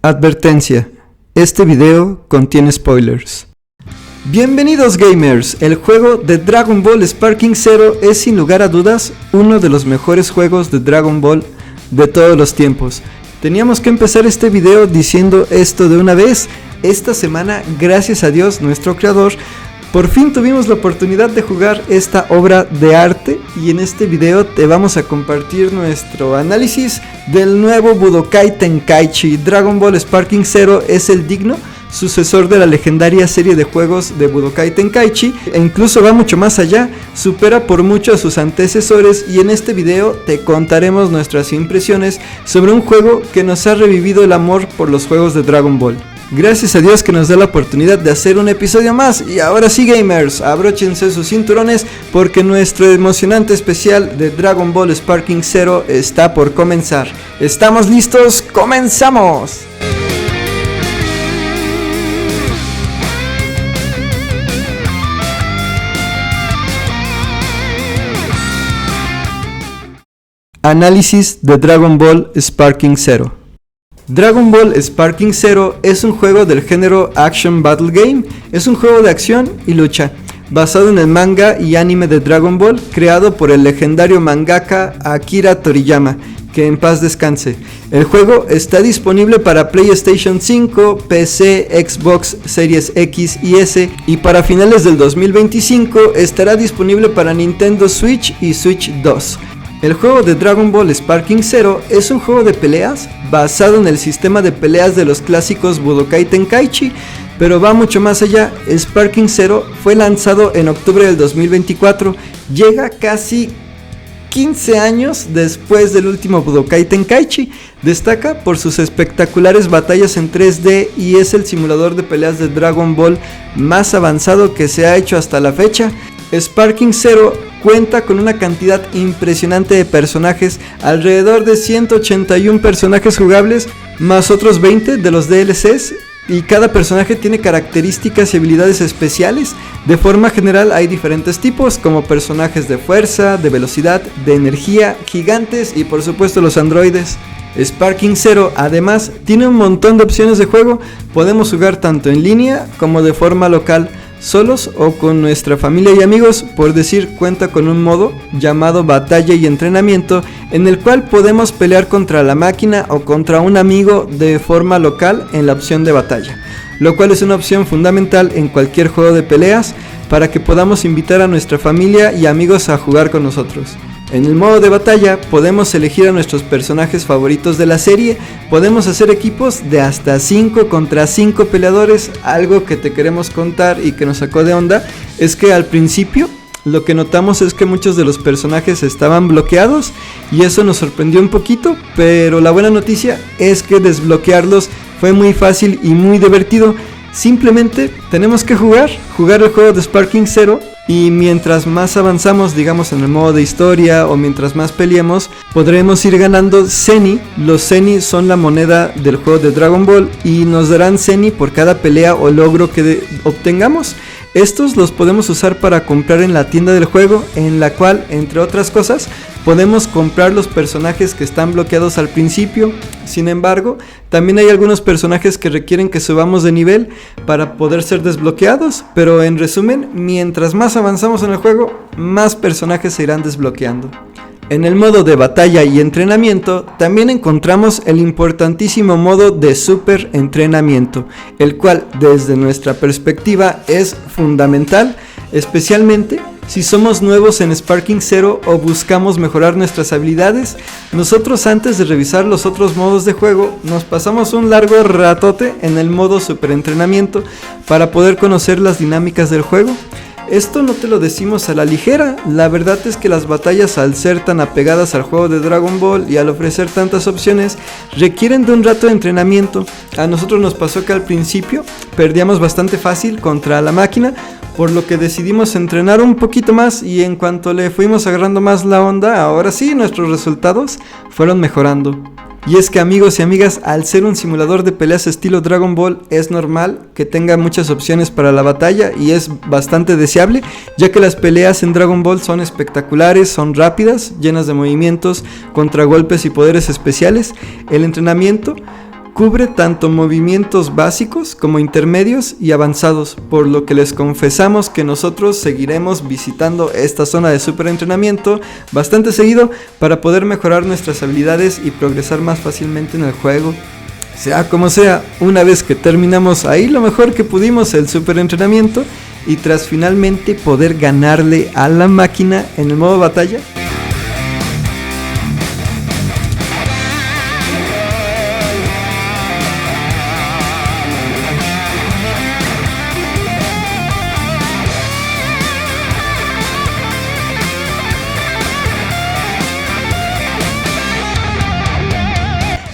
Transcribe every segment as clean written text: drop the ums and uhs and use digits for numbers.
Advertencia, este video contiene spoilers. Bienvenidos gamers, el juego de Dragon Ball Sparking Zero es sin lugar a dudas uno de los mejores juegos de Dragon Ball de todos los tiempos. Teníamos que empezar este video diciendo esto de una vez. Esta semana, gracias a Dios, nuestro creador, por fin tuvimos la oportunidad de jugar esta obra de arte y en este video te vamos a compartir nuestro análisis del nuevo Budokai Tenkaichi. Dragon Ball Sparking Zero es el digno sucesor de la legendaria serie de juegos de Budokai Tenkaichi e incluso va mucho más allá, supera por mucho a sus antecesores y en este video te contaremos nuestras impresiones sobre un juego que nos ha revivido el amor por los juegos de Dragon Ball. Gracias a Dios que nos da la oportunidad de hacer un episodio más y ahora sí gamers, abróchense sus cinturones porque nuestro emocionante especial de Dragon Ball Sparking Zero está por comenzar. ¿Estamos listos? ¡Comenzamos! Análisis de Dragon Ball Sparking Zero. Dragon Ball Sparking Zero es un juego del género Action Battle Game. Es un juego de acción y lucha, basado en el manga y anime de Dragon Ball, creado por el legendario mangaka Akira Toriyama, que en paz descanse. El juego está disponible para PlayStation 5, PC, Xbox Series X y S, y para finales del 2025 estará disponible para Nintendo Switch y Switch 2. El juego de Dragon Ball Sparking Zero es un juego de peleas basado en el sistema de peleas de los clásicos Budokai Tenkaichi, pero va mucho más allá. Sparking Zero fue lanzado en octubre del 2024, llega casi 15 años después del último Budokai Tenkaichi, destaca por sus espectaculares batallas en 3D y es el simulador de peleas de Dragon Ball más avanzado que se ha hecho hasta la fecha. Sparking Zero cuenta con una cantidad impresionante de personajes, alrededor de 181 personajes jugables, más otros 20 de los DLCs, y cada personaje tiene características y habilidades especiales. De forma general hay diferentes tipos, como personajes de fuerza, de velocidad, de energía, gigantes y por supuesto los androides. Sparking Zero además tiene un montón de opciones de juego, podemos jugar tanto en línea como de forma local, solos o con nuestra familia y amigos. Por decir, cuenta con un modo llamado batalla y entrenamiento en el cual podemos pelear contra la máquina o contra un amigo de forma local en la opción de batalla, lo cual es una opción fundamental en cualquier juego de peleas para que podamos invitar a nuestra familia y amigos a jugar con nosotros. En el modo de batalla podemos elegir a nuestros personajes favoritos de la serie, podemos hacer equipos de hasta 5 contra 5 peleadores. Algo que te queremos contar y que nos sacó de onda es que al principio lo que notamos es que muchos de los personajes estaban bloqueados y eso nos sorprendió un poquito, pero la buena noticia es que desbloquearlos fue muy fácil y muy divertido. Simplemente tenemos que jugar el juego de Sparking Zero y mientras más avanzamos, digamos en el modo de historia o mientras más peleemos, podremos ir ganando Zeni. Los Zeni son la moneda del juego de Dragon Ball y nos darán Zeni por cada pelea o logro que obtengamos. Estos los podemos usar para comprar en la tienda del juego, en la cual, entre otras cosas, podemos comprar los personajes que están bloqueados al principio. Sin embargo, también hay algunos personajes que requieren que subamos de nivel para poder ser desbloqueados, pero en resumen, mientras más avanzamos en el juego, más personajes se irán desbloqueando. En el modo de batalla y entrenamiento también encontramos el importantísimo modo de super entrenamiento, el cual desde nuestra perspectiva es fundamental, especialmente si somos nuevos en Sparking Zero o buscamos mejorar nuestras habilidades. Nosotros, antes de revisar los otros modos de juego, nos pasamos un largo ratote en el modo super entrenamiento para poder conocer las dinámicas del juego. Esto no te lo decimos a la ligera, la verdad es que las batallas, al ser tan apegadas al juego de Dragon Ball y al ofrecer tantas opciones, requieren de un rato de entrenamiento. A nosotros nos pasó que al principio perdíamos bastante fácil contra la máquina, por lo que decidimos entrenar un poquito más y en cuanto le fuimos agarrando más la onda, ahora sí nuestros resultados fueron mejorando. Y es que, amigos y amigas, al ser un simulador de peleas estilo Dragon Ball, es normal que tenga muchas opciones para la batalla y es bastante deseable, ya que las peleas en Dragon Ball son espectaculares, son rápidas, llenas de movimientos, contragolpes y poderes especiales. El entrenamiento cubre tanto movimientos básicos como intermedios y avanzados, por lo que les confesamos que nosotros seguiremos visitando esta zona de super entrenamiento bastante seguido para poder mejorar nuestras habilidades y progresar más fácilmente en el juego. Sea como sea, una vez que terminamos ahí lo mejor que pudimos el super entrenamiento y tras finalmente poder ganarle a la máquina en el modo batalla,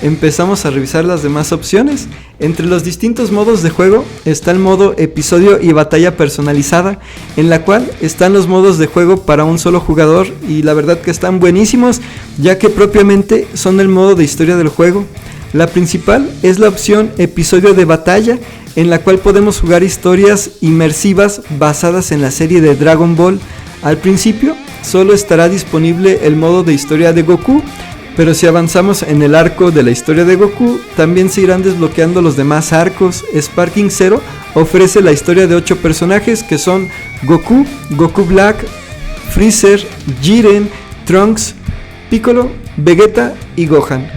empezamos a revisar las demás opciones. Entre los distintos modos de juego está el modo episodio y batalla personalizada, en la cual están los modos de juego para un solo jugador y la verdad que están buenísimos, ya que propiamente son el modo de historia del juego. La principal es la opción episodio de batalla, en la cual podemos jugar historias inmersivas basadas en la serie de Dragon Ball. Al principio solo estará disponible el modo de historia de Goku, pero si avanzamos en el arco de la historia de Goku, también se irán desbloqueando los demás arcos. Sparking Zero ofrece la historia de 8 personajes que son Goku, Goku Black, Freezer, Jiren, Trunks, Piccolo, Vegeta y Gohan.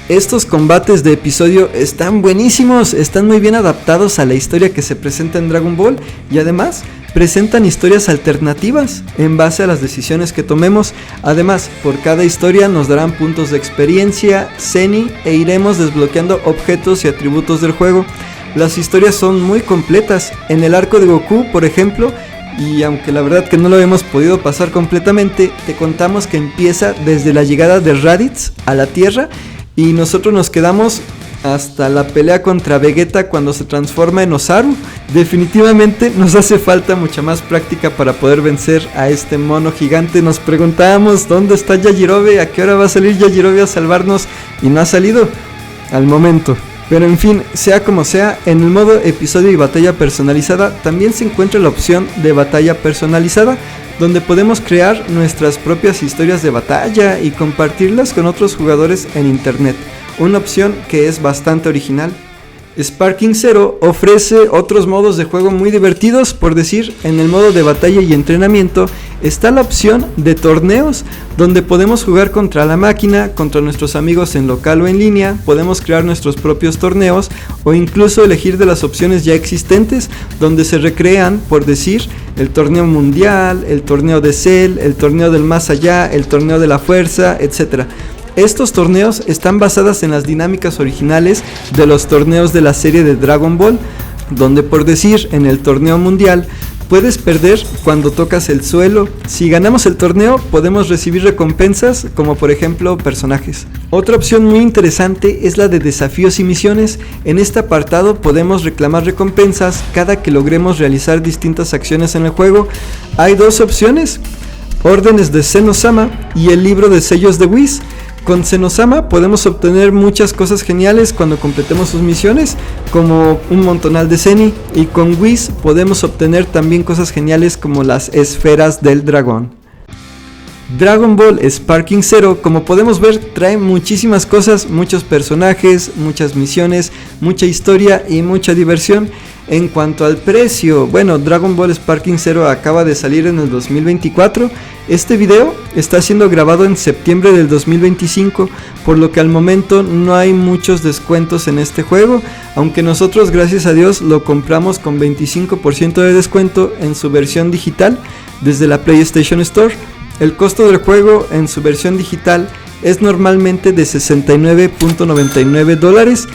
Estos combates de episodio están buenísimos, están muy bien adaptados a la historia que se presenta en Dragon Ball y además presentan historias alternativas en base a las decisiones que tomemos. Además, por cada historia nos darán puntos de experiencia, Zeni e iremos desbloqueando objetos y atributos del juego. Las historias son muy completas. En el arco de Goku, por ejemplo, y aunque la verdad que no lo hemos podido pasar completamente, te contamos que empieza desde la llegada de Raditz a la Tierra y nosotros nos quedamos hasta la pelea contra Vegeta cuando se transforma en Osaru. Definitivamente nos hace falta mucha más práctica para poder vencer a este mono gigante. Nos preguntábamos dónde está Yajirobe, a qué hora va a salir Yajirobe a salvarnos y no ha salido al momento. Pero en fin, sea como sea, en el modo episodio y batalla personalizada también se encuentra la opción de batalla personalizada, donde podemos crear nuestras propias historias de batalla y compartirlas con otros jugadores en internet, una opción que es bastante original. Sparking Zero ofrece otros modos de juego muy divertidos, por decir, en el modo de batalla y entrenamiento está la opción de torneos, donde podemos jugar contra la máquina, contra nuestros amigos en local o en línea, podemos crear nuestros propios torneos o incluso elegir de las opciones ya existentes, donde se recrean, por decir, el torneo mundial, el torneo de Cell, el torneo del más allá, el torneo de la fuerza, etc. Estos torneos están basados en las dinámicas originales de los torneos de la serie de Dragon Ball, donde por decir en el torneo mundial puedes perder cuando tocas el suelo. Si ganamos el torneo podemos recibir recompensas como por ejemplo personajes. Otra opción muy interesante es la de desafíos y misiones. En este apartado podemos reclamar recompensas cada que logremos realizar distintas acciones en el juego. Hay dos opciones: órdenes de Zeno-sama y el libro de sellos de Whis. Con Zeno-sama podemos obtener muchas cosas geniales cuando completemos sus misiones, como un montonal de Zeni, y con Whis podemos obtener también cosas geniales como las esferas del dragón. Dragon Ball Sparking Zero, como podemos ver, trae muchísimas cosas, muchos personajes, muchas misiones, mucha historia y mucha diversión. En cuanto al precio, bueno, Dragon Ball Sparking Zero acaba de salir en el 2024. Este video está siendo grabado en septiembre del 2025, por lo que al momento no hay muchos descuentos en este juego, aunque nosotros gracias a Dios lo compramos con 25% de descuento en su versión digital desde la PlayStation Store. El costo del juego en su versión digital es normalmente de $69.99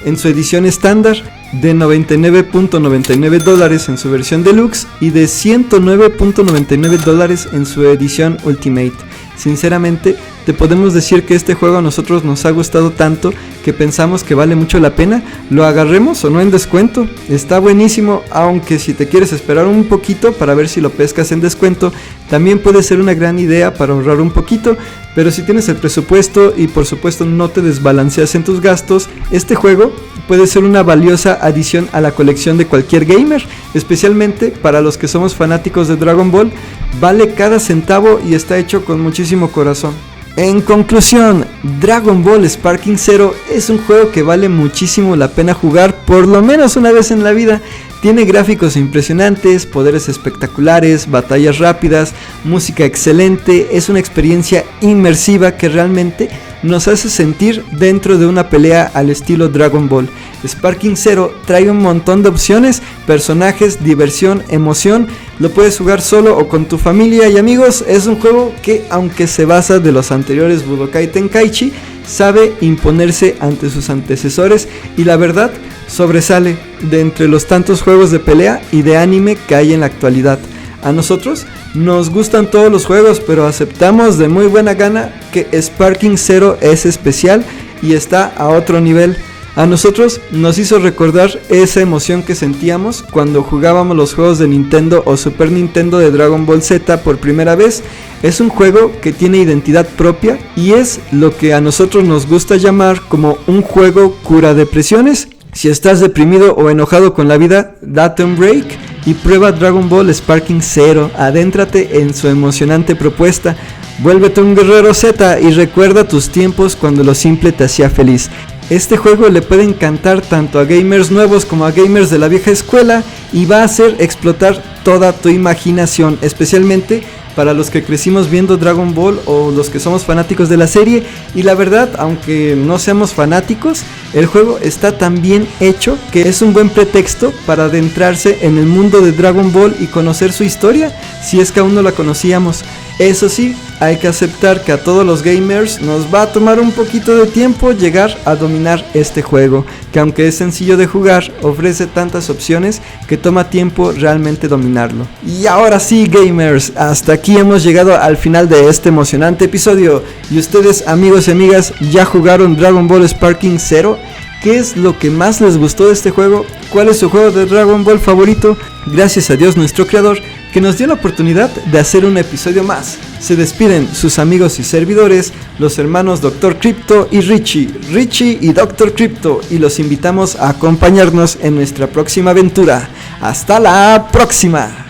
en su edición estándar, de $99.99 en su versión deluxe y de $109.99 en su edición Ultimate. Sinceramente, te podemos decir que este juego a nosotros nos ha gustado tanto que pensamos que vale mucho la pena, lo agarremos o no en descuento. Está buenísimo, aunque si te quieres esperar un poquito para ver si lo pescas en descuento, también puede ser una gran idea para ahorrar un poquito. Pero si tienes el presupuesto y por supuesto no te desbalanceas en tus gastos, este juego puede ser una valiosa adición a la colección de cualquier gamer, especialmente para los que somos fanáticos de Dragon Ball. Vale cada centavo y está hecho con muchísimo corazón. En conclusión, Dragon Ball Sparking Zero es un juego que vale muchísimo la pena jugar por lo menos una vez en la vida. Tiene gráficos impresionantes, poderes espectaculares, batallas rápidas, música excelente, es una experiencia inmersiva que realmente nos hace sentir dentro de una pelea al estilo Dragon Ball. Sparking Zero trae un montón de opciones, personajes, diversión, emoción. Lo puedes jugar solo o con tu familia y amigos. Es un juego que, aunque se basa de los anteriores Budokai Tenkaichi, sabe imponerse ante sus antecesores y la verdad sobresale de entre los tantos juegos de pelea y de anime que hay en la actualidad. A nosotros nos gustan todos los juegos, pero aceptamos de muy buena gana que Sparking Zero es especial y está a otro nivel. A nosotros nos hizo recordar esa emoción que sentíamos cuando jugábamos los juegos de Nintendo o Super Nintendo de Dragon Ball Z por primera vez. Es un juego que tiene identidad propia y es lo que a nosotros nos gusta llamar como un juego cura depresiones. Si estás deprimido o enojado con la vida, date un break y prueba Dragon Ball Sparking Zero. Adéntrate en su emocionante propuesta. Vuélvete un guerrero Z y recuerda tus tiempos cuando lo simple te hacía feliz. Este juego le puede encantar tanto a gamers nuevos como a gamers de la vieja escuela y va a hacer explotar toda tu imaginación, especialmente para los que crecimos viendo Dragon Ball o los que somos fanáticos de la serie. Y la verdad, aunque no seamos fanáticos, el juego está tan bien hecho que es un buen pretexto para adentrarse en el mundo de Dragon Ball y conocer su historia, si es que aún no la conocíamos. Eso sí, hay que aceptar que a todos los gamers nos va a tomar un poquito de tiempo llegar a dominar este juego, que aunque es sencillo de jugar, ofrece tantas opciones que toma tiempo realmente dominarlo. Y ahora sí, gamers, hasta aquí hemos llegado al final de este emocionante episodio. Y ustedes, amigos y amigas, ¿ya jugaron Dragon Ball Sparking Zero? ¿Qué es lo que más les gustó de este juego? ¿Cuál es su juego de Dragon Ball favorito? Gracias a Dios, nuestro creador, que nos dio la oportunidad de hacer un episodio más. Se despiden sus amigos y servidores, los hermanos Dr. Crypto y Richie y Dr. Crypto, y los invitamos a acompañarnos en nuestra próxima aventura. ¡Hasta la próxima!